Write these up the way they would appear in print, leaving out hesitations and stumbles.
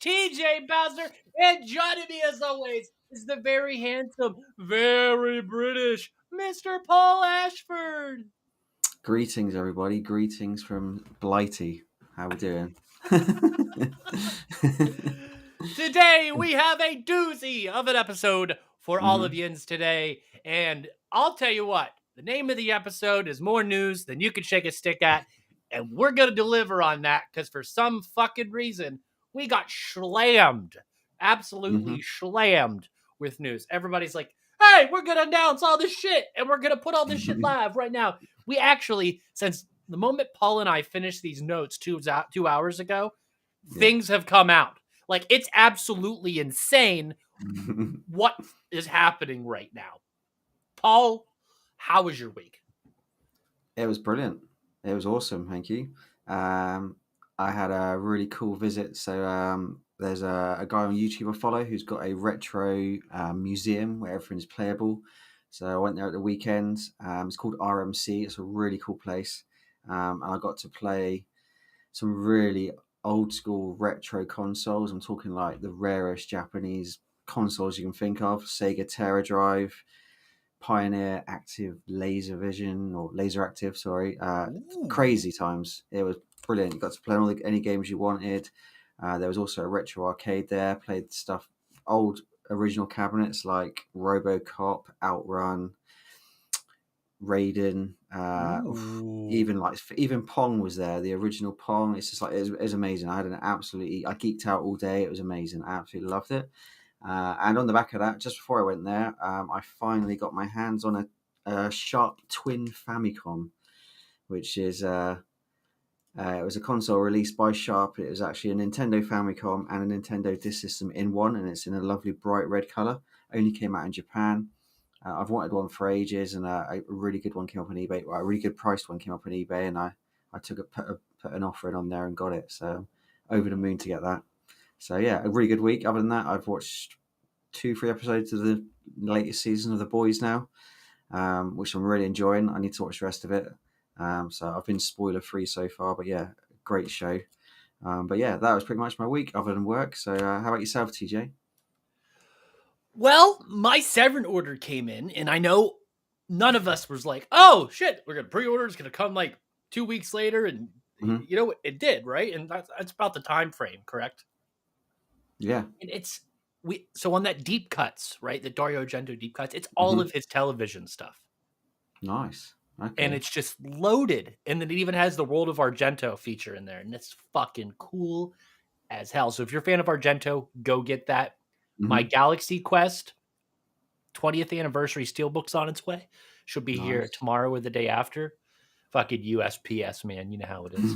TJ Bowser, and joining me as always is the very handsome, very British Mr. Paul Ashford. Greetings, everybody. Greetings from Blighty. How we doing? Today we have a doozy of an episode for all of yins today, and I'll tell you what, the name of the episode is more news than you can shake a stick at, and we're going to deliver on that because for some fucking reason, we got slammed, absolutely slammed with news. Everybody's like, hey, we're going to announce all this shit, and we're going to put all this shit live right now. We actually, since the moment Paul and I finished these notes 2 hours ago, things have come out. Like, it's absolutely insane what is happening right now. Paul, how was your week? It was brilliant. It was awesome. Thank you. I had a really cool visit. So there's a guy on YouTube I follow who's got a retro museum where everything's playable. So I went there at the weekend. It's called RMC. It's a really cool place. And I got to play some really old school retro consoles. I'm talking like the rarest Japanese consoles you can think of: Sega Terra Drive, Pioneer Active Laser Vision or Laser Active. Sorry, crazy times. It was brilliant. You got to play any games you wanted. There was also a retro arcade there. Played stuff, old original cabinets like RoboCop, Outrun, Raiden, even Pong was there. The original Pong. It's just like it was amazing. I geeked out all day. It was amazing. I absolutely loved it. And on the back of that, just before I went there, I finally got my hands on a Sharp Twin Famicom, which is it was a console released by Sharp. It was actually a Nintendo Famicom and a Nintendo Disk System in one, and it's in a lovely bright red color. Only came out in Japan. I've wanted one for ages, and a really good one came up on eBay. Well, a really good priced one came up on eBay, and I put an offer in on there and got it. So over the moon to get that. So yeah, a really good week. Other than that, I've watched 2-3 episodes of the latest season of The Boys now, which I'm really enjoying. I need to watch the rest of it. So I've been spoiler free so far, but yeah, great show. But yeah, that was pretty much my week other than work. So how about yourself, TJ? Well, my Severin order came in, and I know none of us was like, oh, shit, we're going to pre-order. It's going to come like 2 weeks later. And, you know, it did, right? And that's about the time frame, correct? Yeah. And so on that deep cuts, right? The Dario Argento deep cuts, it's all of his television stuff. Nice. Okay. And it's just loaded. And then it even has the World of Argento feature in there. And it's fucking cool as hell. So if you're a fan of Argento, go get that. My Galaxy Quest 20th anniversary steelbook's on its way. Should be here tomorrow or the day after. Fucking USPS, man. You know how it is.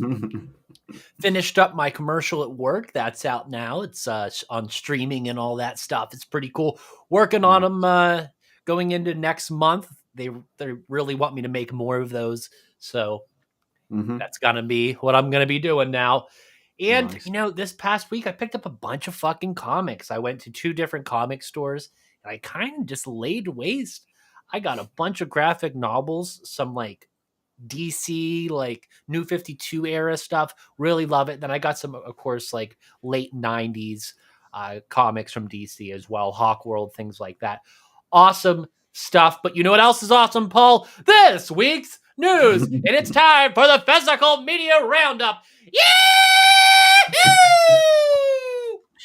Finished up my commercial at work. That's out now. It's on streaming and all that stuff. It's pretty cool. Working on them going into next month. They really want me to make more of those. So that's going to be what I'm going to be doing now. And, you know, this past week, I picked up a bunch of fucking comics. I went to 2 different comic stores, and I kind of just laid waste. I got a bunch of graphic novels, some, like, DC, like, New 52 era stuff. Really love it. Then I got some, of course, like, late 90s comics from DC as well. Hawkworld, things like that. Awesome stuff. But you know what else is awesome, Paul? This week's news. And it's time for the Physical Media Roundup. Yeah!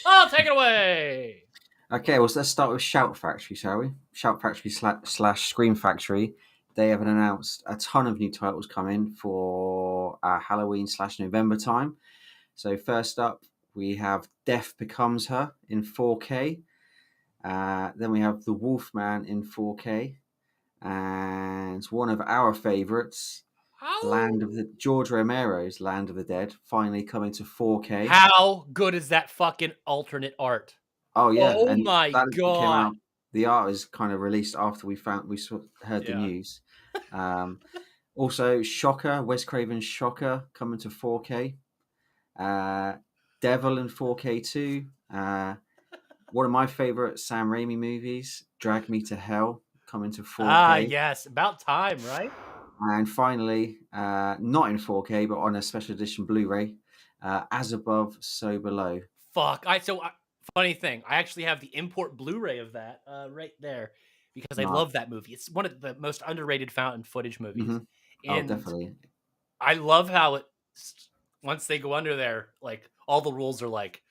I'll take it away. Okay, well, let's start with Shout Factory, shall we? Shout Factory slash Scream Factory. They have announced a ton of new titles coming for Halloween / November time. So first up, we have Death Becomes Her in 4K. Then we have The Wolfman in 4K. And one of our favourites, George Romero's Land of the Dead, finally coming to 4K. How good is that fucking alternate art? Oh yeah! Oh my god! The art is kind of released after we heard the news. Also, Shocker, Wes Craven's Shocker, coming to 4K. Devil in 4K too. One of my favorite Sam Raimi movies, Drag Me to Hell, coming to 4K. Ah, yes, about time, right? And finally, not in 4K, but on a special edition Blu-ray, As Above, So Below. fuck. Funny thing, I actually have the import Blu-ray of that right there because I Nah. love that movie. It's one of the most underrated found footage movies, Mhm. Oh, and definitely. I love how once they go under there, like all the rules are like.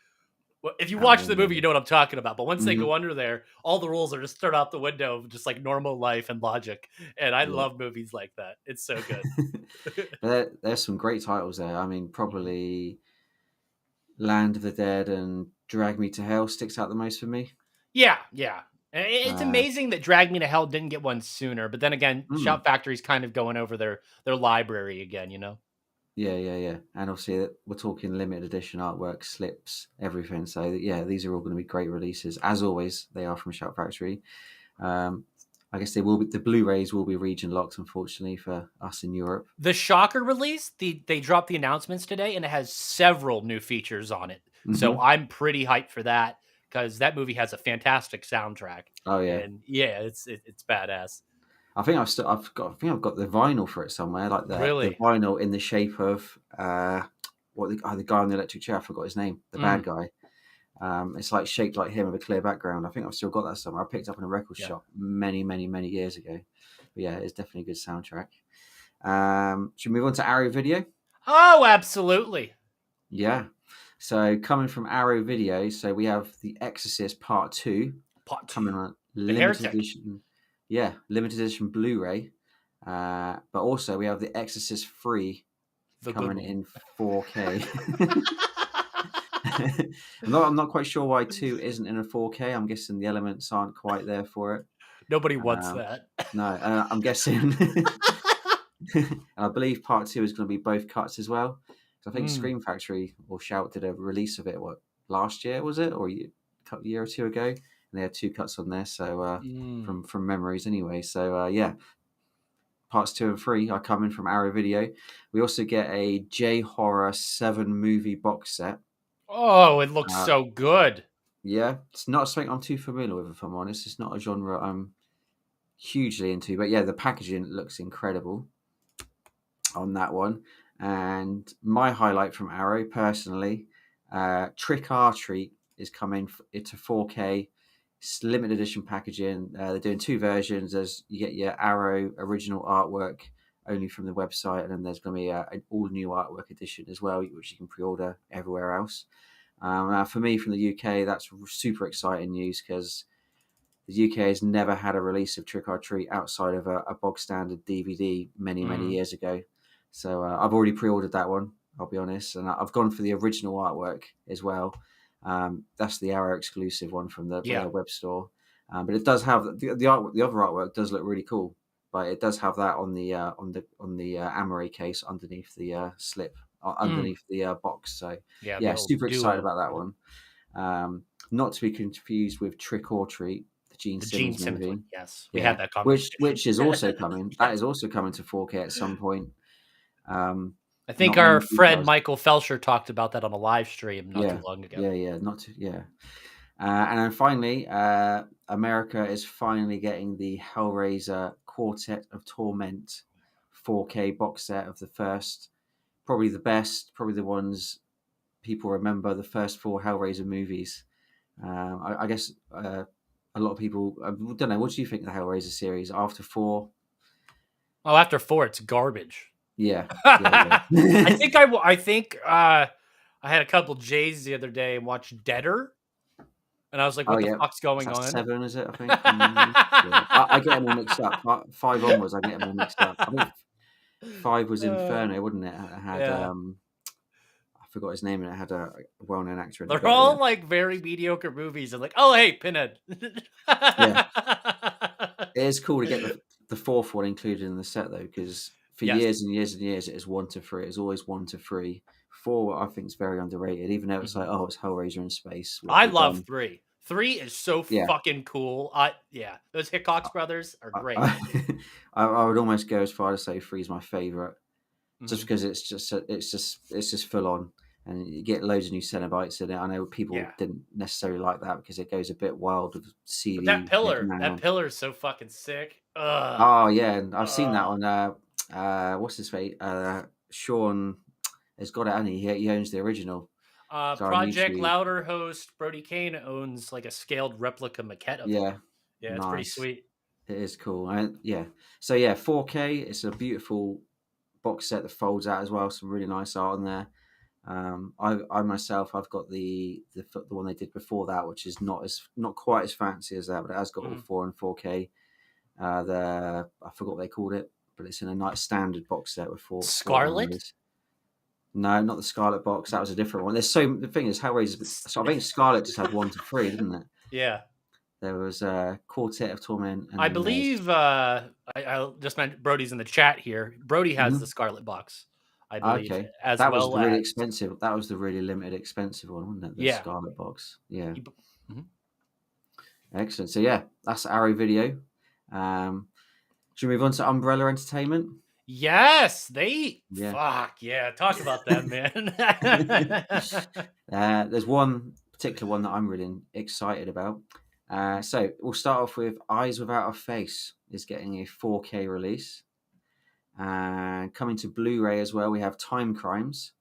Well, if you Out the watch the movie, you window. know what I'm talking about. But once they Mhm. go under there, all the rules are just thrown out the window, of just like normal life and logic. And I Yeah. love movies like that. It's so good. There's some great titles there. I mean, Mhm. probably Land of the Dead and Drag Me to Hell sticks out the most for me. Yeah, yeah. It's Uh, amazing that Drag Me to Hell didn't get one sooner. But then again, mm, Shout Factory's kind of going over their library again. You know. yeah, yeah, yeah. And obviously, we're talking limited edition artwork, slips, everything. So yeah, these are all going to be great releases. As always, they are from Shout Factory. Um, I guess they will be. The Blu-rays will be region locked, unfortunately, for us in Europe. The Shocker release, they dropped the announcements today, and it has several new features on it. So Hmm. I'm pretty hyped for that because that movie has a fantastic soundtrack, Oh yeah, and yeah, it's badass. I think I've got the vinyl for it somewhere, like the Really, vinyl in the shape of the guy on the electric chair. I forgot his name. The bad mm, guy. It's like shaped like him with a clear background. I think I've still got that somewhere. I picked it up in a record yeah. shop many, many, many years ago. But yeah, it's definitely a good soundtrack. Should we move on to Arrow Video? Oh, absolutely. Yeah. So coming from Arrow Video, so we have The Exorcist Part 2 Part two, coming on the limited heretic, edition. Yeah, limited edition Blu-ray. But also we have The Exorcist 3 the good coming one. in 4K. I'm not quite sure why 2 isn't in a 4K. I'm guessing the elements aren't quite there for it. Nobody wants Um, that. no, I'm guessing. And I believe part 2 is going to be both cuts as well. So I think Mm, Scream Factory or Shout did a release of it. What, last year was it, or a year or two ago? And they had 2 cuts on there. So mm. from memories anyway. So yeah, parts 2 and 3 are coming from Arrow Video. We also get a J Horror 7 movie box set. Oh, it looks Uh, so good. yeah, it's not something I'm too familiar with, if I'm honest. It's not a genre I'm hugely into, but yeah, the packaging looks incredible on that one. And my highlight from Arrow, personally, Trick or Treat is coming into 4K. It's limited edition packaging. They're doing 2 versions. As you get your Arrow original artwork only from the website, and then there's going to be an all new artwork edition as well, which you can pre-order everywhere else. For me, from the UK, that's super exciting news because the UK has never had a release of Trick or Treat outside of a bog standard DVD many, many Mm, years ago. So I've already pre-ordered that one. I'll be honest, and I've gone for the original artwork as well. That's the Arrow exclusive one from yeah. their web store. But it does have the art. The other artwork does look really cool, but it does have that on the Amaray case underneath the slip, Mm, underneath the box. So yeah, the yeah, old super excited duo. about that one. Not to be confused with Trick or Treat, the Gene The Gene Simmons Simmons one. movie. Yes, we Yeah, had that conversation. which is also coming. That Yeah. is also coming to 4K at some point. Um, I think Not many our friend details. Michael Felcher talked about that on a live stream not too Yeah, long ago. yeah, yeah. Not to, yeah. And then finally, America is finally getting the Hellraiser Quartet of Torment 4K box set of the first, probably the best, probably the ones people remember, the first 4 Hellraiser movies. I guess a lot of people, I don't know, what do you think of the Hellraiser series after 4? Oh, after 4, it's garbage. Yeah, yeah, I yeah. think I had a couple J's the other day and watched Deader, and I was like, Oh "What the yeah, fuck's is going that on?" 7? Is it? I think. Yeah, I get them all mixed up. 5 onwards, I get them all mixed up. I think 5 was Uh, Inferno, wouldn't it? It had yeah. I forgot his name, and it had a well-known actor in it. They're But yeah, all, like, very mediocre movies. I'm like, "Oh, hey, Pinhead." yeah, it is cool to get the 4th one included in the set though, because for Yes. years and years and years, it is 1 to 3. It's always 1 to 3. 4, I think, is very underrated, even though it's like, Mhm. oh, it's Hellraiser in space. What I have they love done? 3. 3 is so Yeah. fucking cool. Yeah, those Hickox brothers are I, great. I, I would almost go as far to say 3 is my favorite, just Mhm. because it's just full on, and you get loads of new Cenobites in it. I know people Yeah. didn't necessarily like that because it goes a bit wild with But seedy head that man. pillar is so fucking sick. Ugh. Oh yeah, and I've seen that Ugh. on what's his face? Sean has got it, and he owns the original. So I Project mutually, Louder host Brody Kane owns like a scaled replica maquette of it. yeah, Yeah, it's pretty nice. sweet. It is cool. Yeah. So yeah, 4K. It's a beautiful box set that folds out as well. Some really nice art on there. I myself, I've got the one they did before that, which is not quite as fancy as that, but it has got all Mhm. 4 and 4K. I forgot what they called it, but it's in a nice standard box set with four Scarlet? cameras. No, not the Scarlet box. That was a different one. The thing is, Hellraiser. So I think Scarlet just had 1 to 3, didn't it? Yeah. There was a Quartet of Torment, and I then there's. believe I just meant Brody's in the chat here. Brody has the Mhm. Scarlet box, I believe, Okay, as that was well the really as expensive. That was the really limited, expensive one, wasn't it? The yeah. Scarlet box. Yeah, Mhm. excellent. So yeah, that's Arrow Video. Should we move on to Umbrella Entertainment? Yes, they Yeah. fuck yeah. Talk about them, man. There's one particular one that I'm really excited about. So we'll start off with Eyes Without a Face is getting a 4K release. And coming to Blu-ray as well, we have Time Crimes.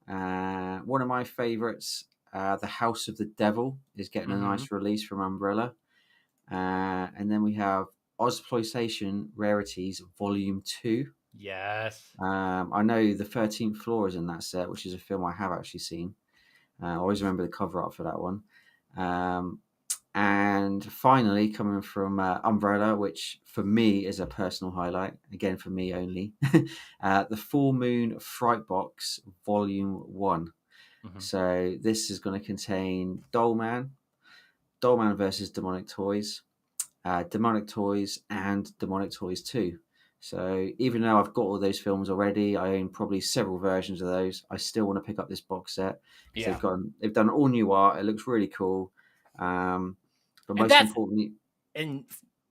One of my favorites, The House of the Devil, is getting a Mhm. nice release from Umbrella. And then we have Ozploitation Rarities Volume 2. Yes. I know The 13th Floor is in that set, which is a film I have actually seen. I always remember the cover art for that one. And finally, coming from Umbrella, which for me is a personal highlight, again for me only, the Full Moon Fright Box Volume 1. Mhm. So this is going to contain Dollman versus Demonic Toys, Demonic Toys, and Demonic Toys 2. So even though I've got all those films already, I own probably several versions of those. I still want to pick up this box set because Yeah. they've done all new art. It looks really cool. But And most that's importantly, and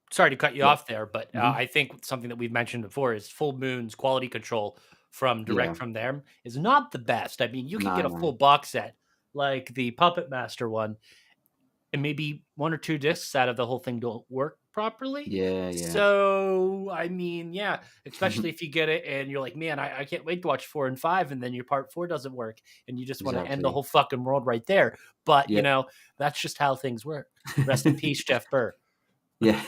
sorry to cut you yeah, off there, but hmm I think something that we've mentioned before is Full Moon's quality control from yeah, direct from them is not the best. I mean, you could get no, a no, full box set like the Puppet Master one, and maybe one or two discs out of the whole thing don't work properly. yeah, yeah, So, I mean, yeah, especially if you get it and you're like, man, I can't wait to watch 4 and 5, and then your part 4 doesn't work, and you just want to end the exactly, whole fucking world right there. But, yeah, that's just how things work. Rest in peace, Jeff Burr. yeah.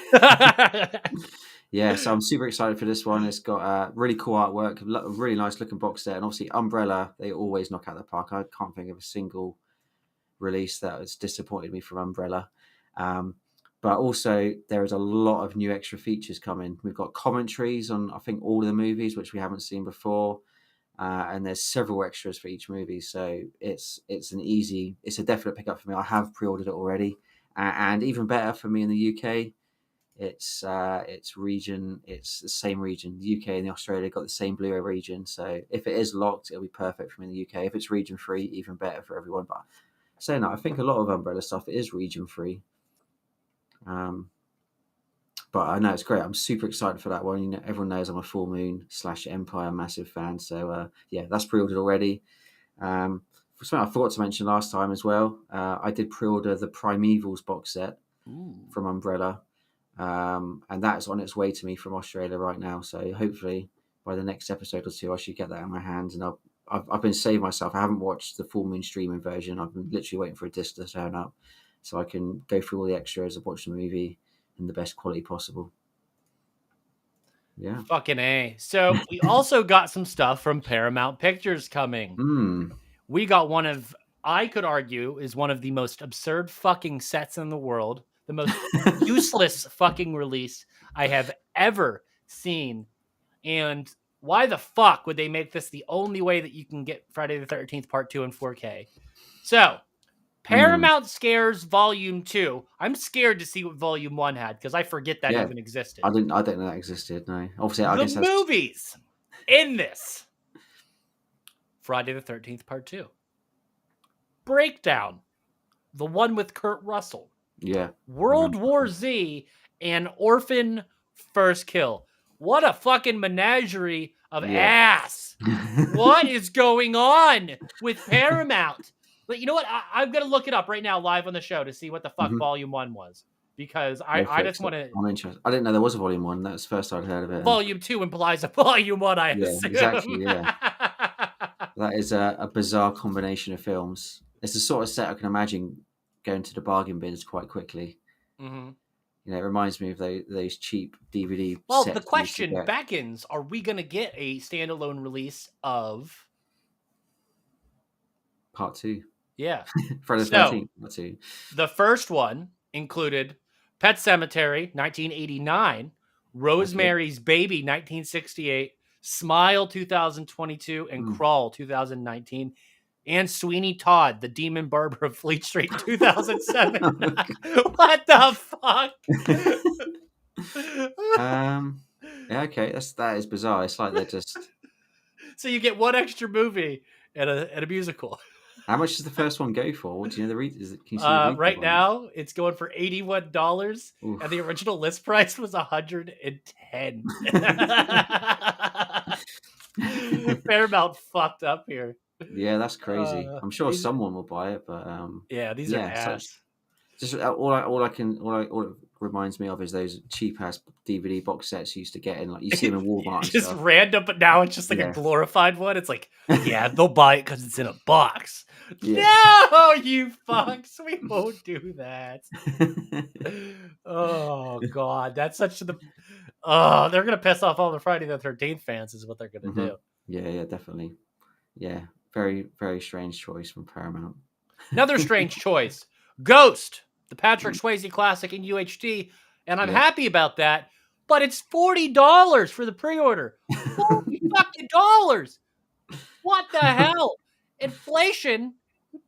Yeah, so I'm super excited for this one. It's got really cool artwork, a really nice looking box set, and obviously Umbrella. They always knock out the park. I can't think of a single release that has disappointed me from Umbrella. Um, but also there is a lot of new extra features coming. We've got commentaries on I think all of the movies which we haven't seen before, and there's several extras for each movie. So it's a definite pickup for me. I have pre-ordered it already, and even better for me in the UK. It's the same region. The UK and the Australia got the same Blu-ray region. So if it is locked, it'll be perfect for me in the UK. If it's region free, even better for everyone. But saying that, I think a lot of Umbrella stuff is region free. But I know it's great. I'm super excited for that one. Everyone knows I'm a Full Moon / Empire massive fan. So yeah, that's pre-ordered already. Something I forgot to mention last time as well. I did pre-order the Primevals box set Ooh. from Umbrella. And that's on its way to me from Australia right now. So hopefully by the next episode or two, I should get that in my hands. And I've been saving myself. I haven't watched the Full Moon streaming version. I've been literally waiting for a disc to turn up so I can go through all the extras and watch the movie in the best quality possible. Yeah. Fucking A. So we also got some stuff from Paramount Pictures coming. We got one of, I could argue, is one of the most absurd fucking sets in the world. The most useless fucking release I have ever seen. And why the fuck would they make this the only way that you can get Friday the 13th Part 2 in 4K? So, Paramount Scares Volume 2. I'm scared to see what Volume 1 had because I forget that Yeah. even existed. I didn't know that existed. No. Obviously, I The guess that's. movies in this Friday the 13th Part 2. Breakdown. The one with Kurt Russell. Yeah. World War Z and Orphan First Kill. What a fucking menagerie of Yeah. ass. What is going on with Paramount? But you know what? I'm going to look it up right now live on the show to see what the fuck Volume 1 was. Because I just want to... I'm interested. I didn't know there was a Volume 1. That's the first I'd heard of it. Volume 2 implies a Volume 1, I Yeah, assume. exactly, yeah. That is a bizarre combination of films. It's the sort of set I can imagine going to the bargain bins quite quickly. Mm-hmm. You know, it reminds me of those cheap DVD Well, the sets you used to question get. beckons: are we going to get a standalone release of? Part 2. Yeah. Friday the So 13th, Part 2. the first one included Pet Cemetery, 1989, Okay. Rosemary's Baby, 1968, Smile, 2022, and Mm. Crawl, 2019, and Sweeney Todd, the Demon Barber of Fleet Street, 2007. What the fuck? Yeah, okay, that is bizarre. It's like they're just. So you get one extra movie and a musical. How much does the first one go for? What do you know? Can you see the retail Right on now, it's going for $81, it? and the Oof. original list price was 110. Paramount fucked up here. Yeah, that's crazy. I'm sure These, someone will buy it, but yeah, these are yeah, such ass. just all it reminds me of is those cheap ass DVD box sets you used to get in, like you see them in Walmart and Just stuff. random, but now it's just like a Yeah, glorified one. It's like, yeah, they'll buy it because it's in a box. yeah. No, you fucks, we won't do that. Oh god, that's such the. Oh, they're gonna piss off all the Friday the 13th fans, is what they're gonna hmm do. Yeah, yeah, definitely. Yeah, very, very strange choice from Paramount. Another strange choice, Ghost, the Patrick Swayze classic in UHD, and I'm Yeah. happy about that. But it's $40 for the pre-order. $40 fucking. What the hell? Inflation.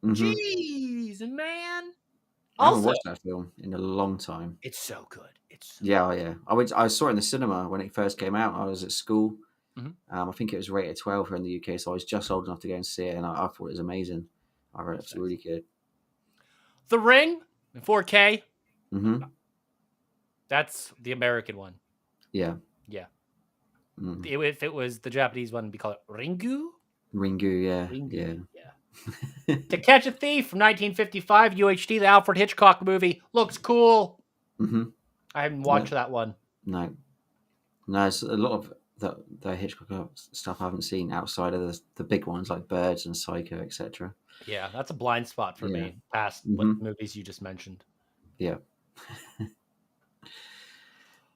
hmm Jeez, man. I haven't Also, watched that film in a long time. it's so good. It's so Yeah, yeah. I saw it in the cinema when it first came out. I was at school. Mhm. I think it was rated 12 here in the UK, so I was just old enough to go and see it, and I thought it was amazing. I thought it was really good. The Ring in 4K. hmm That's the American one. Yeah. Yeah. Mm. If it was the Japanese one, we call it Ringu. Ringu, yeah, Ringu. yeah. Yeah. To Catch a Thief from 1955, UHD, the Alfred Hitchcock movie. Looks cool. hmm I haven't Yeah. watched that one. No, no. It's a lot of the Hitchcock stuff I haven't seen outside of the big ones like Birds and Psycho, etc. Yeah, that's a blind spot for Yeah. me, past what hmm movies you just mentioned. Yeah.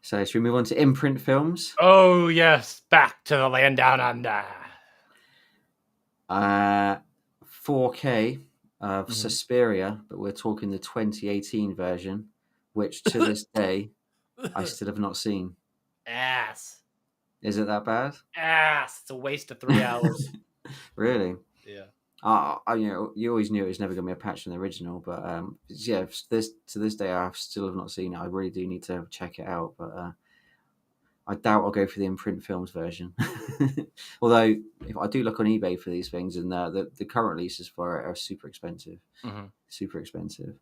So should we move on to imprint films? Oh, yes. Back to the land down under. 4K of Mhm. Suspiria, but we're talking the 2018 version, which to this day I still have not seen. Ass. Is it that bad? Ass. It's a waste of 3 hours. Really? Yeah. You always knew it was never going to be a patch on the original, but yeah, to this day I still have not seen it. I really do need to check it out, but I doubt I'll go for the imprint films version. Although if I do look on eBay for these things, and the current releases for it are super expensive, super expensive.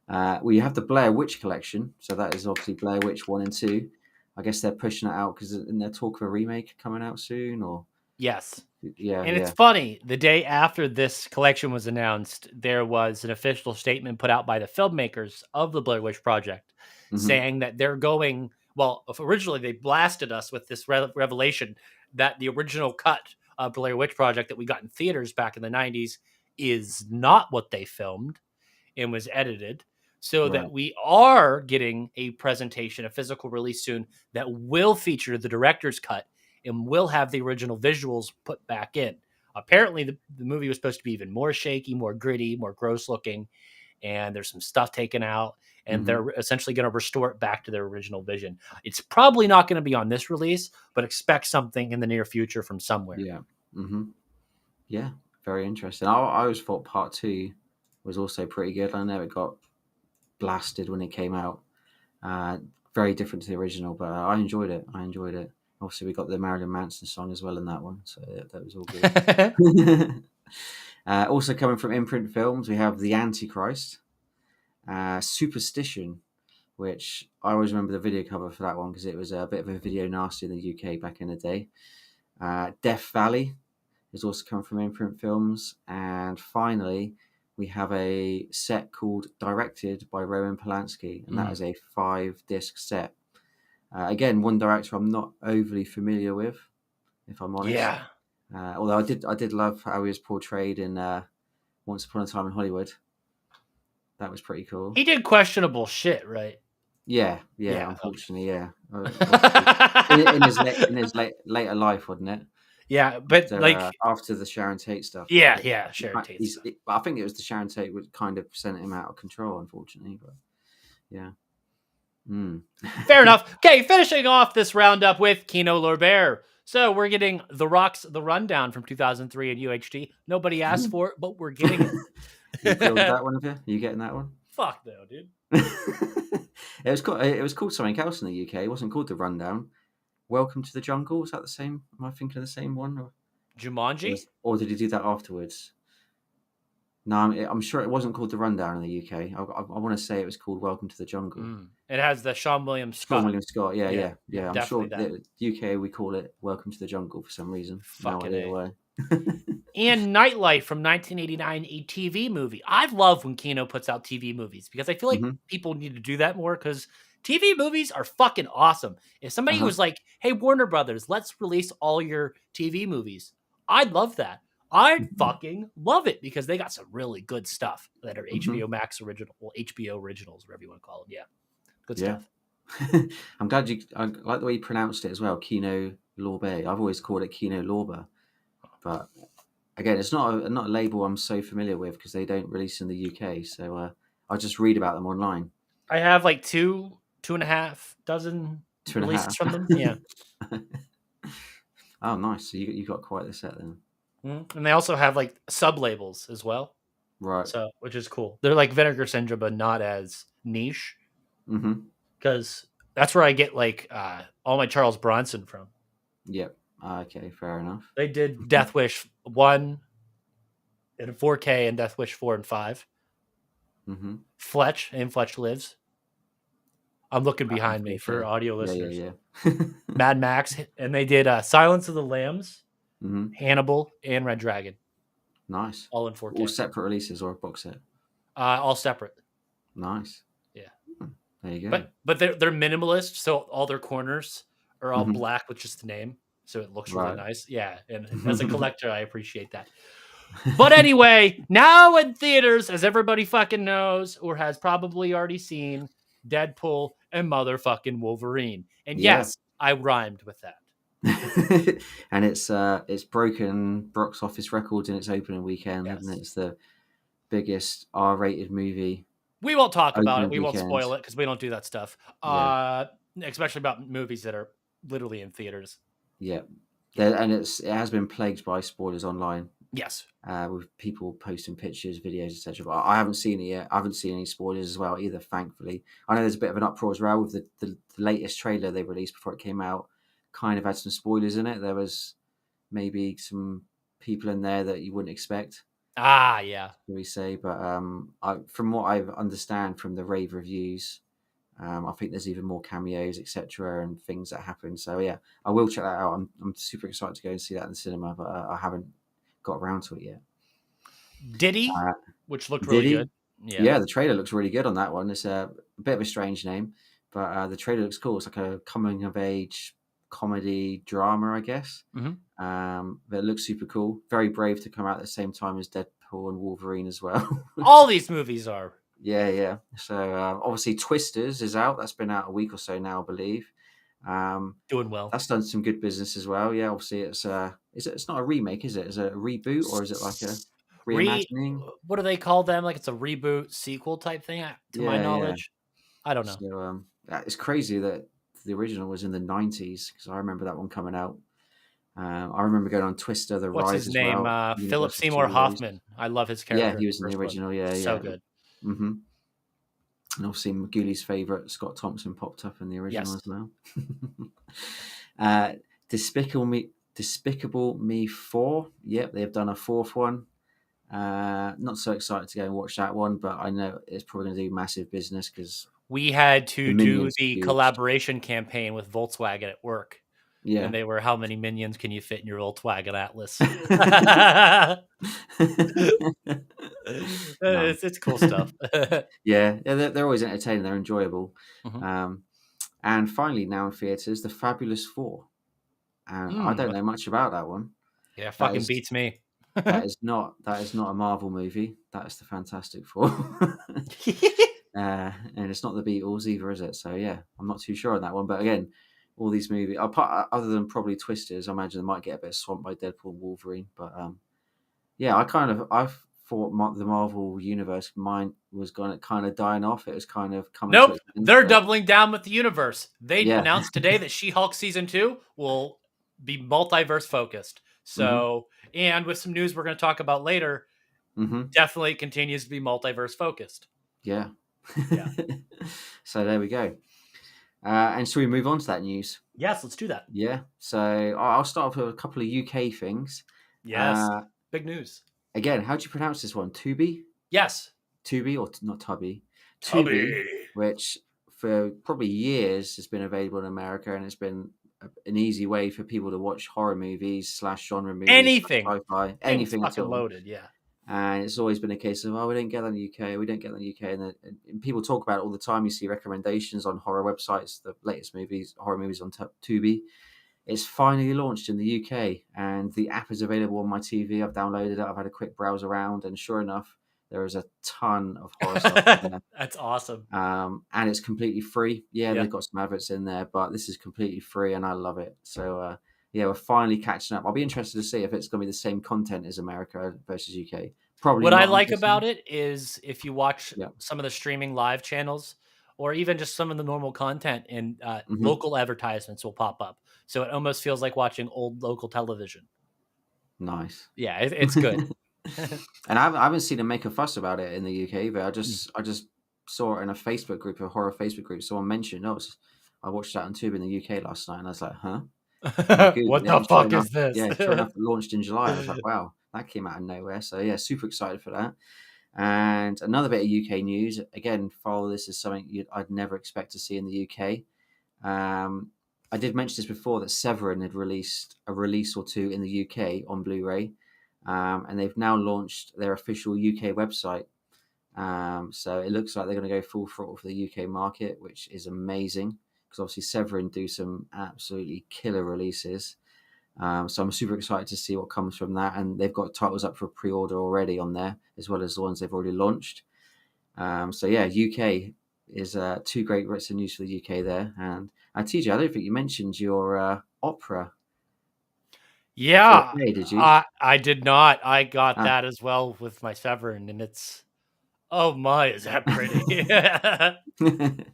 Well, you have the Blair Witch collection, so that is obviously Blair Witch 1 and 2. I guess they're pushing it out because in their talk of a remake coming out soon, or Yes. yeah, And it's yeah. funny, the day after this collection was announced, there was an official statement put out by the filmmakers of the Blair Witch Project hmm saying that they're going, well, originally they blasted us with this revelation that the original cut of Blair Witch Project that we got in theaters back in the 90s is not what they filmed and was edited. So that Right. we are getting a presentation, a physical release soon that will feature the director's cut and will have the original visuals put back in. Apparently, the movie was supposed to be even more shaky, more gritty, more gross looking, and there's some stuff taken out, and hmm they're essentially going to restore it back to their original vision. It's probably not going to be on this release, but expect something in the near future from somewhere. Yeah. hmm Yeah. Very interesting. I always thought part 2 was also pretty good. I know it got blasted when it came out. Very different to the original, but I enjoyed it. I enjoyed it. Obviously, we got the Marilyn Manson song as well in that one, so yeah, that was all good. Also coming from imprint films, we have The Antichrist, Superstition, which I always remember the video cover for that one because it was a bit of a video nasty in the UK back in the day. Death Valley is also coming from imprint films, and finally we have a set called Directed by Roman Polanski, and that is a 5-disc set. Again, one director I'm not overly familiar with, if I'm honest. Yeah. Although I did love how he was portrayed in Once Upon a Time in Hollywood. That was pretty cool. He did questionable shit, right? Yeah, Yeah. unfortunately, yeah. Obviously, Okay. in his later life, wasn't it? Yeah, but like, After the Sharon Tate stuff, yeah, Sharon Tate he's. stuff. I think it was the Sharon Tate which kind of sent him out of control, unfortunately. But yeah. Mm. Fair enough. Okay, finishing off this roundup with Kino Lorber. So we're getting The Rock's The Rundown from 2003 in UHD. Nobody asked for it, but we're getting You pre-ordered it. that one, have you? Are you getting that one? Fuck no, dude. It was called. It was called something else in the UK. It wasn't called The Rundown. Welcome to the Jungle. Was that the same? Am I thinking of the same one, Jumanji? or did he do that afterwards? No, I'm sure it wasn't called The Rundown in the UK. I want to say it was called Welcome to the Jungle. It has the Sean William Sean Scott. William Scott. Yeah. I'm sure Definitely that. UK we call it Welcome to the Jungle for some reason. No Fucking idea A. why. And Nightlife from 1989, a TV movie. I love when Kino puts out TV movies because I feel like Mhm. people need to do that more because TV movies are fucking awesome. If somebody Uh-huh. was like, hey, Warner Brothers, let's release all your TV movies, I'd love that. I fucking love it because they got some really good stuff that are HBO Max original, well, HBO originals, whatever you want to call them. Yeah. Good stuff. I'm glad I like the way you pronounced it as well. Kino Lorber. I've always called it Kino Lorber, but again, it's not a label I'm so familiar with because they don't release in the UK. So I just read about them online. I have like two and a half dozen Two and a releases half. from them. Yeah. Oh, nice. So you got quite the set then. And they also have like sub labels as well. Right. So, which is cool. They're like Vinegar Syndrome, but not as niche. Because that's where I get like all my Charles Bronson from. Yep. Okay, fair enough. They did Death Wish 1 in 4K and Death Wish 4 and 5. Fletch and Fletch Lives. I'm looking behind me for audio listeners. Yeah. Mad Max. And they did Silence of the Lambs, Hannibal, and Red Dragon. Nice. All in 4K. All separate releases or a box set? All separate. Nice. Yeah. There you go. But they're minimalist, so all their corners are all black with just the name, so it looks really nice. Yeah, and as a collector, I appreciate that. But anyway, now in theaters, as everybody fucking knows or has probably already seen, Deadpool and motherfucking Wolverine. And yes, I rhymed with that. And it's broken box office records in its opening weekend, hasn't it? It's the biggest R-rated movie. We won't talk about it. We won't spoil it because we don't do that stuff. Especially about movies that are literally in theaters. Yeah. And it has been plagued by spoilers online. Yes. With people posting pictures, videos, etc. But I haven't seen it yet. I haven't seen any spoilers as well either, thankfully. I know there's a bit of an uproar as well with the latest trailer they released before it came out. Kind of had some spoilers in it. There was maybe some people in there that you wouldn't expect. Yeah. We say, but from what I understand from the rave reviews, I think there's even more cameos, etc., and things that happen. So yeah, I will check that out. I'm super excited to go and see that in the cinema, but I haven't got around to it yet. Diddy, which looked really good. Yeah, the trailer looks really good on that one. It's a bit of a strange name, but the trailer looks cool. It's like a coming of age comedy drama, I guess. But it looks super cool. Very brave to come out at the same time as Deadpool and Wolverine as well. All these movies are. Yeah. So obviously Twisters is out. That's been out a week or so now, I believe. Doing well. That's done some good business as well. Yeah, obviously it's not a remake, is it? Is it a reboot or is it like a reimagining? What do they call them? Like it's a reboot sequel type thing, to my knowledge. I don't know. So it's crazy that the original was in the 90s because I remember that one coming out. I remember going on Twister, the What's Rise his as name? well. Philip Seymour Hoffman. I love his character. Yeah, he was in the original. Yeah, so good. And obviously Magooly's favourite, Scott Thompson, popped up in the original as well. Despicable Me 4. Yep, they've done a fourth one. Not so excited to go and watch that one, but I know it's probably going to do massive business because we had to do the collaboration campaign with Volkswagen at work. Yeah. And they were, how many minions can you fit in your Volkswagen Atlas? It's cool stuff. Yeah, they're always entertaining. They're enjoyable. And finally, now in theaters, The Fabulous Four. I don't know much about that one. Yeah, That fucking is beats me. that is not a Marvel movie. That is the Fantastic Four. And it's not the Beatles either, is it? So yeah, I'm not too sure on that one. But again, all these movies, apart, other than probably Twisters, I imagine they might get a bit swamped by Deadpool and Wolverine. But yeah, I thought the Marvel universe mine was going to kind of dying off. It was kind of coming to Nope, its end. they're But doubling down with the universe. They yeah, announced today that She-Hulk season 2 will be multiverse focused. hmm So, and with some news we're going to talk about later, definitely continues to be multiverse focused. yeah. Yeah. So there we go. And should we move on to that news? Yes, let's do that. Yeah. So I'll start off with a couple of UK things. Yes. Uh, Big news. Again, how do you pronounce this one? Tubi? Yes. Tubi or not Tubby? Tubi, Tubby. which for probably years has been available in America, and it's been an easy way for people to watch horror movies slash genre movies, Anything. sci-fi, Thing's anything at fucking all. loaded. Yeah. And it's always been a case of, oh, we didn't get that in the UK, we don't get that in the UK. And people talk about it all the time. You see recommendations on horror websites, the latest movies, horror movies on Tubi. It's finally launched in the UK, and the app is available on my TV. I've downloaded it. I've had a quick browse around, and sure enough, there is a ton of horror stuff in there. That's awesome. And it's completely free. Yeah, Yeah. they've got some adverts in there, but this is completely free, and I love it. So yeah, we're finally catching up. I'll be interested to see if it's going to be the same content as America versus UK. Probably What I not, I'm like guessing. about it is if you watch Yeah. some of the streaming live channels or even just some of the normal content and hmm local advertisements will pop up. So it almost feels like watching old local television. Nice. Yeah, it's good. And I haven't seen them make a fuss about it in the UK either. Mm. I just saw it in a Facebook group, a horror Facebook group. Someone mentioned, oh, I watched that on Tube in the UK last night, and I was like, huh? And I googled What it, the and sure fuck enough, is this? yeah, sure enough, it launched in July. I was like, wow, that came out of nowhere. So yeah, super excited for that. And another bit of UK news. Again, follow this is something I'd never expect to see in the UK. I did mention this before that Severin had released a release or two in the UK on Blu-ray, and they've now launched their official UK website. So it looks like they're going to go full throttle for the UK market, which is amazing because obviously Severin do some absolutely killer releases. So I'm super excited to see what comes from that, and they've got titles up for pre-order already on there, as well as the ones they've already launched. So yeah, UK is two great bits of news for the UK there. And TJ, I don't think you mentioned your opera Yeah, 4K, did you? I did not. I got Ah. that as well with my Severin, and it's oh my, is that pretty? I can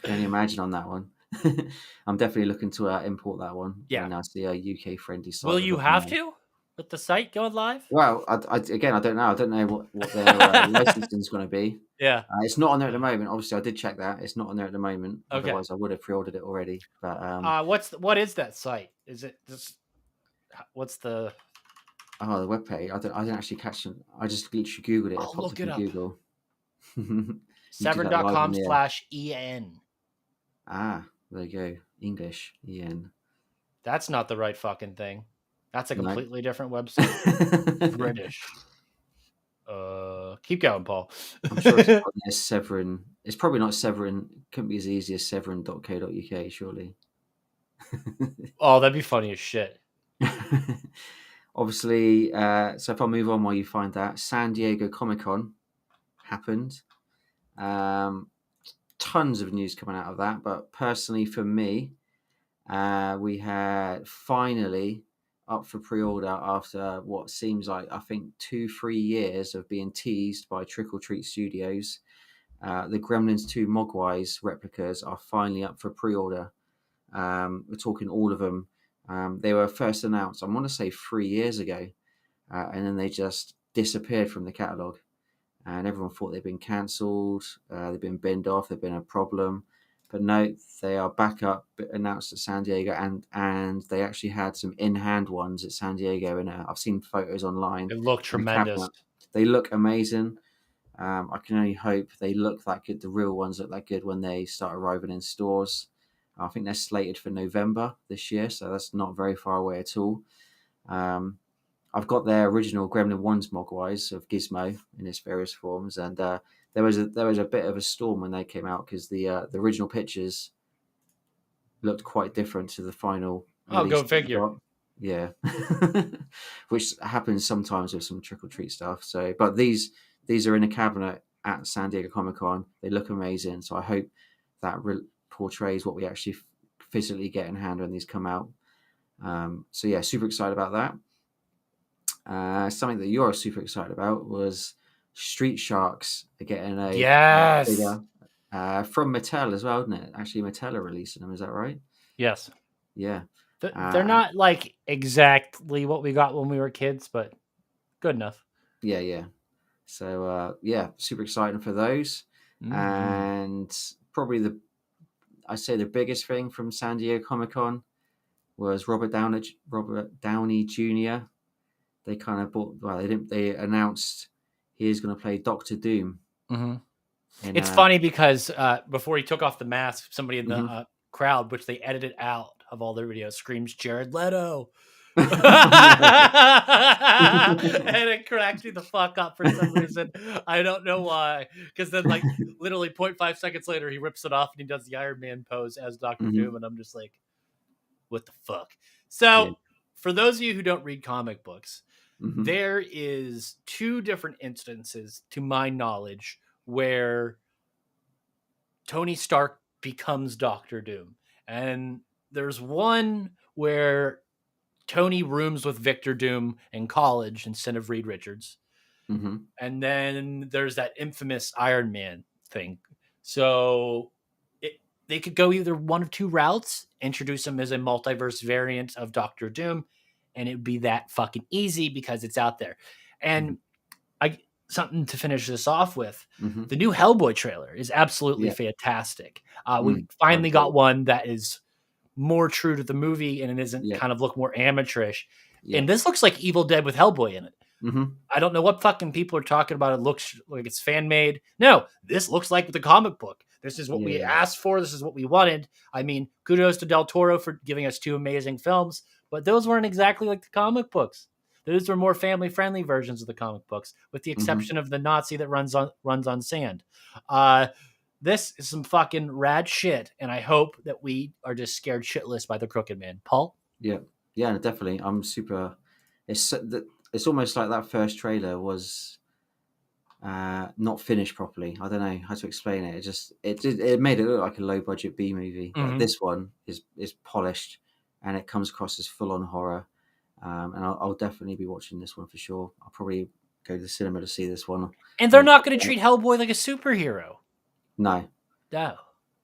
only imagine on that one. I'm definitely looking to import that one Yeah. when I see a UK friendly Will site with you it. have to with the site going live? Well, again, I don't know. I don't know what their licensing is going to be. Yeah. It's not on there at the moment. Obviously, I did check that. It's not on there at the moment. Okay. Otherwise, I would have pre-ordered it already. But What is that site? Is it just what's the oh, the webpage. I didn't actually catch it. I just literally googled it. It oh, popped look up it in up. Google. You do that live on Severn.com the air. slash en. Ah, there you go. English. Ian. That's not the right fucking thing. That's a No. completely different website. British. Keep going, Paul. I'm sure it's on there, Severin. It's probably not Severin. Couldn't be as easy as severin.co.uk, surely. Oh, that'd be funny as shit. Obviously, so if I move on while you find that, San Diego Comic-Con happened. Tons of news coming out of that, but personally for me, we had finally up for pre-order after what seems like I think 2-3 years of being teased by Trick or Treat Studios. The Gremlins 2 Mogwais replicas are finally up for pre-order. We're talking all of them. They were first announced, I want to say 3 years ago, and then they just disappeared from the catalogue. And everyone thought they'd been cancelled, they've been binned off, they've been a problem. But no, they are back up, announced at San Diego, and they actually had some in-hand ones at San Diego. And I've seen photos online. It looked And the tremendous. cabinet, they look amazing. I can only hope they look that good. The real ones look that good when they start arriving in stores. I think they're slated for November this year, so that's not very far away at all. I've got their original Gremlin Ones Mogwais of Gizmo in its various forms, and there was a bit of a storm when they came out because the original pictures looked quite different to the final Oh, release go that we figure. got. Yeah, which happens sometimes with some trick or treat stuff. So, but these are in a cabinet at San Diego Comic Con. They look amazing. So I hope that portrays what we actually physically get in hand when these come out. So yeah, super excited about that. Something that you're super excited about was Street Sharks are getting a Yes. figure from Mattel as well, isn't it? Actually, Mattel are releasing them. Is that right? Yes. Yeah. They're not like exactly what we got when we were kids, but good enough. Yeah, yeah. So yeah, super exciting for those. Mm-hmm. And probably I'd say the biggest thing from San Diego Comic Con was Robert Downey Jr. They kind of they announced he is going to play Doctor Doom Mm-hmm. in It's funny because before he took off the mask, somebody in the mhm. crowd, which they edited out of all their videos, screams Jared Leto. And it cracks me the fuck up for some reason. I don't know why. Because then, like, literally 0.5 seconds later, he rips it off and he does the Iron Man pose as Doctor Doom. Mhm. And I'm just like, what the fuck? Yeah. So, for those of you who don't read comic books, Mhm. there is two different instances, to my knowledge, where Tony Stark becomes Doctor Doom. And there's one where Tony rooms with Victor Doom in college instead of Reed Richards. Mhm. And then there's that infamous Iron Man thing. So they could go either one of two routes, introduce him as a multiverse variant of Doctor Doom, and it would be that fucking easy because it's out there. Mhm. And I something to finish this off with. Mhm. The new Hellboy trailer is absolutely Yeah. fantastic. We Mm. I finally agree. got one that is more true to the movie and it isn't Yeah. kind of look more amateurish. Yeah. And this looks like Evil Dead with Hellboy in it. Mhm. I don't know what fucking people are talking about. It looks like it's fan made. No, this looks like the comic book. This is what Yeah. we Yeah. asked for. This is what we wanted. I mean, kudos to Del Toro for giving us two amazing films, but those weren't exactly like the comic books. Those were more family friendly versions of the comic books, with the Mhm. exception of the Nazi that runs on sand. This is some fucking rad shit, and I hope that we are just scared shitless by the Crooked Man. Paul? Yeah. Yeah. Definitely. I'm super. It's almost like that first trailer was not finished properly. I don't know how to explain it. It made it look like a low budget B movie, but Mm-hmm. this one is polished and it comes across as full on horror. And I'll definitely be watching this one for sure. I'll probably go to the cinema to see this one. And they're When not going to treat Hellboy like a superhero. no, No.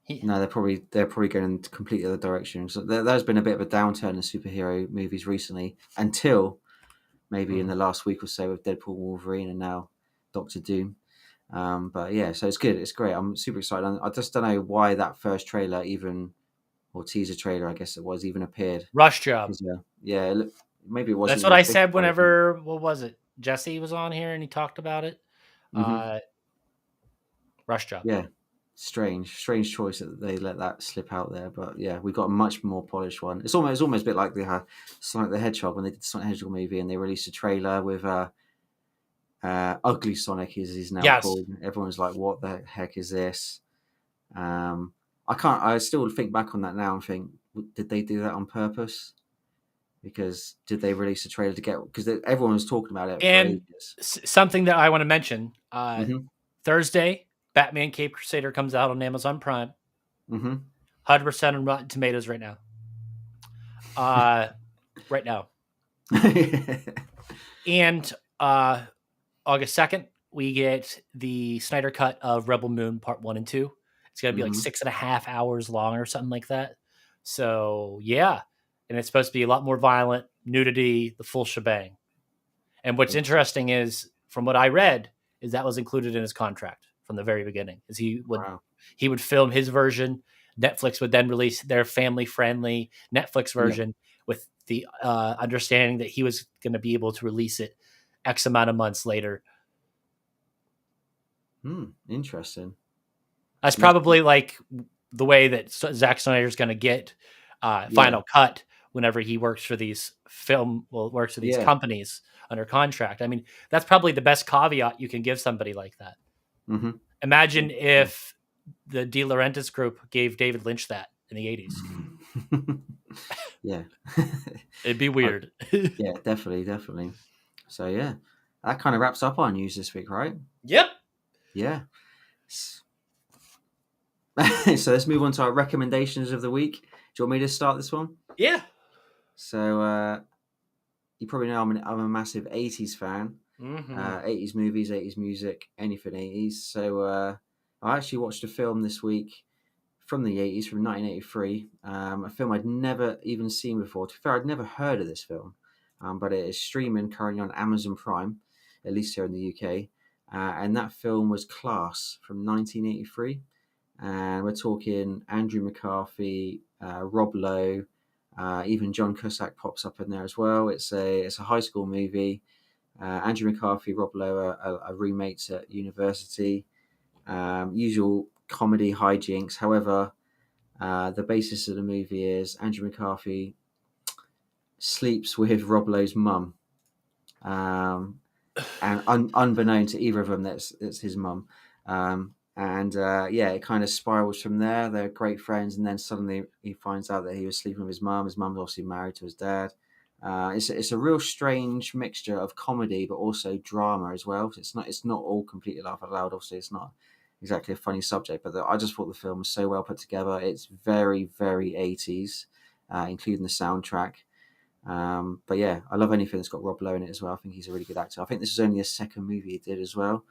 He, no, they're probably going in completely other direction. So there's been a bit of a downturn in superhero movies recently, until maybe in the last week or so with Deadpool, Wolverine, and now Doctor Doom. But yeah, so it's good. It's great. I'm super excited. I just don't know why that first trailer even, or teaser trailer, I guess it was, even appeared. Rush Job. 'Cause, yeah, maybe it wasn't That's what even I official said by the time. whenever, what was it? Jesse was on here and he talked about it. Hmm. Rush Job. Yeah, strange choice that they let that slip out there. But yeah, we got a much more polished one. It's almost a bit like the Sonic the Hedgehog when they did the Sonic the Hedgehog movie and they released a trailer with Ugly Sonic is he's now Yes. called. Everyone's like, "What the heck is this?" Um, I can't. I still think back on that now and think, did they do that on purpose? Because did they release a trailer to get? Because everyone was talking about it for And ages. something that I want to mention Hmm. Thursday, Batman Cape Crusader comes out on Amazon Prime. Hmm. 100% on Rotten Tomatoes right now. Uh, right now. And August 2nd, we get the Snyder cut of Rebel Moon Part 1 and 2. It's going to be like Hmm. 6.5 hours long or something like that. So, yeah. And it's supposed to be a lot more violent, nudity, the full shebang. And what's interesting is, from what I read, is that was included in his contract from the very beginning. Is Wow. he would film his version. Netflix would then release their family-friendly Netflix Yeah. version with the understanding that he was going to be able to release it X amount of months later. Interesting. That's Must be. probably like the way that Zack Snyder's going to get Yeah. Final Cut whenever he works for works for these Yeah. companies under contract. I mean, that's probably the best caveat you can give somebody like that. Hmm. Imagine if the De Laurentiis group gave David Lynch that in the 80s. Yeah. It'd be I- weird. yeah, definitely. So yeah, that kind of wraps up our news this week, right? Yep. Yeah. So let's move on to our recommendations of the week. Do you want me to start this one? Yeah. So you probably know I'm a massive 80s fan. Mm-hmm. 80s movies, 80s music, anything 80s. So I actually watched a film this week from the 80s, from 1983, a film I'd never even seen before. To be fair, I'd never heard of this film, but it is streaming currently on Amazon Prime, at least here in the UK. And that film was Class from 1983. And we're talking Andrew McCarthy, Rob Lowe, even John Cusack pops up in there as well. It's a high school movie. Andrew McCarthy, Rob Lowe are roommates at university. Usual comedy hijinks. However, the basis of the movie is Andrew McCarthy sleeps with Rob Lowe's mum, and unbeknown to either of them, that's his mum. It kind of spirals from there. They're great friends, and then suddenly he finds out that he was sleeping with his mum. His mum's obviously married to his dad. It's a real strange mixture of comedy, but also drama as well. It's not all completely laugh out loud. Obviously, it's not exactly a funny subject, but I just thought the film was so well put together. It's very, very 80s, including the soundtrack. But yeah, I love anything that's got Rob Lowe in it as well. I think he's a really good actor. I think this is only his second movie he did as well,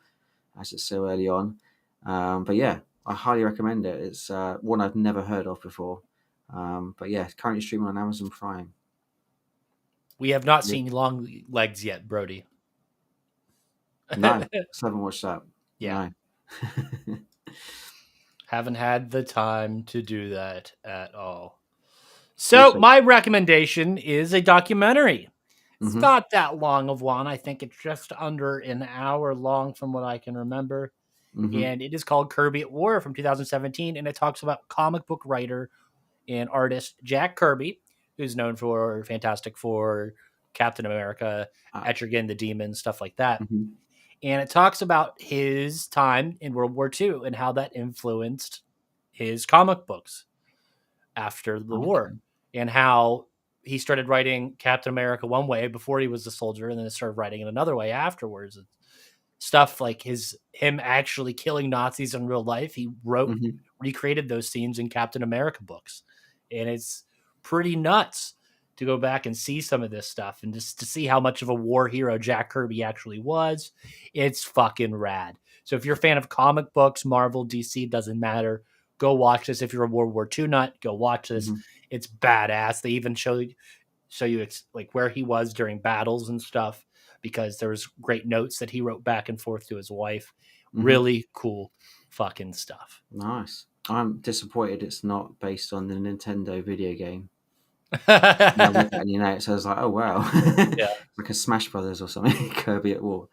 as it's so early on. But yeah, I highly recommend it. It's one I've never heard of before. But yeah, it's currently streaming on Amazon Prime. We have not Yeah. seen Long Legs yet, Brody. No, still haven't watched that. Yeah. No. Haven't had the time to do that at all. So my recommendation is a documentary. It's Mm-hmm. not that long of one. I think it's just under an hour long from what I can remember. Mm-hmm. And it is called Kirby at War from 2017. And it talks about comic book writer and artist Jack Kirby, who's known for Fantastic Four, Captain America, Etrigan the Demon, stuff like that. Mm-hmm. And it talks about his time in World War II and how that influenced his comic books after the war, and how he started writing Captain America one way before he was a soldier, and then started writing it another way afterwards. Stuff like him actually killing Nazis in real life. He recreated those scenes in Captain America books, and it's pretty nuts to go back and see some of this stuff and just to see how much of a war hero Jack Kirby actually was. It's fucking rad. So if you're a fan of comic books, Marvel, DC, doesn't matter. Go watch this. If you're a World War II nut, go watch this. Mm-hmm. It's badass. They even show you it's like where he was during battles and stuff, because there was great notes that he wrote back and forth to his wife. Mm-hmm. Really cool fucking stuff. Nice. I'm disappointed it's not based on the Nintendo video game. So I was like, oh wow, Yeah. like a Smash Brothers or something. Kirby at War.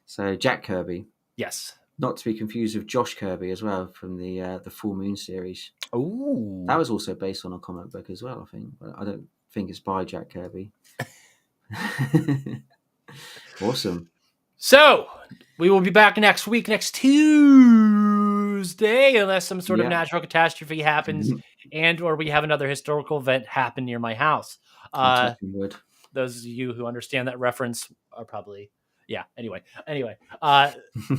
So Jack Kirby, yes, not to be confused with Josh Kirby as well from the Full Moon series. Oh, that was also based on a comic book as well, I think, but I don't think it's by Jack Kirby. Awesome. So we will be back next week, next Tuesday, unless some sort of natural catastrophe happens and or we have another historical event happen near my house. Those of you who understand that reference are probably, Anyway,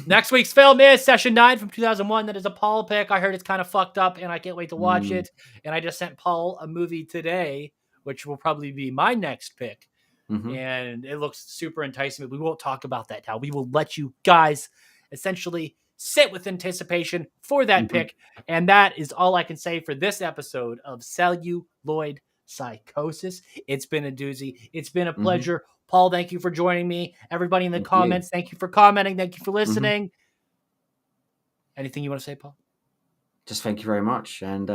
next week's film is Session 9 from 2001. That is a Paul pick. I heard it's kind of fucked up, and I can't wait to watch it. And I just sent Paul a movie today, which will probably be my next pick. And it looks super enticing, but we won't talk about that now. We will let you guys essentially sit with anticipation for that pick. And that is all I can say for this episode of Celluloid Psychosis. It's been a doozy. It's been a pleasure. Paul, thank you for joining me. Everybody in the comments, thank you for commenting. Thank you for listening. Anything you want to say, Paul? Just thank you very much. And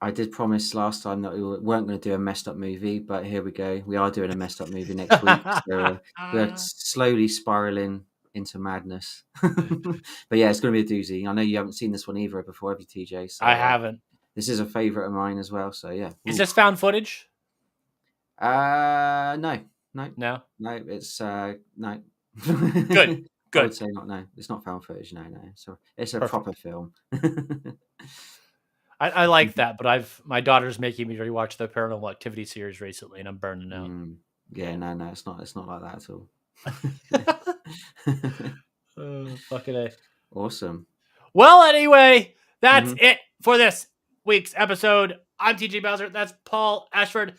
I did promise last time that we weren't going to do a messed up movie, but here we go. We are doing a messed up movie next week. So we're slowly spiraling into madness. But yeah, it's going to be a doozy. I know you haven't seen this one either before, have you, TJ? So, I haven't. This is a favourite of mine as well. So yeah. Is this found footage? No. It's no. Good. I would say not. No, it's not found footage. No. So it's a proper film. I like that, but my daughter's making me rewatch the Paranormal Activity series recently, and I'm burning out. Yeah, no, it's not like that at all. Fucking A. Awesome. Well, anyway, that's Mhm. it for this week's episode. I'm TJ Bowser. That's Paul Ashford.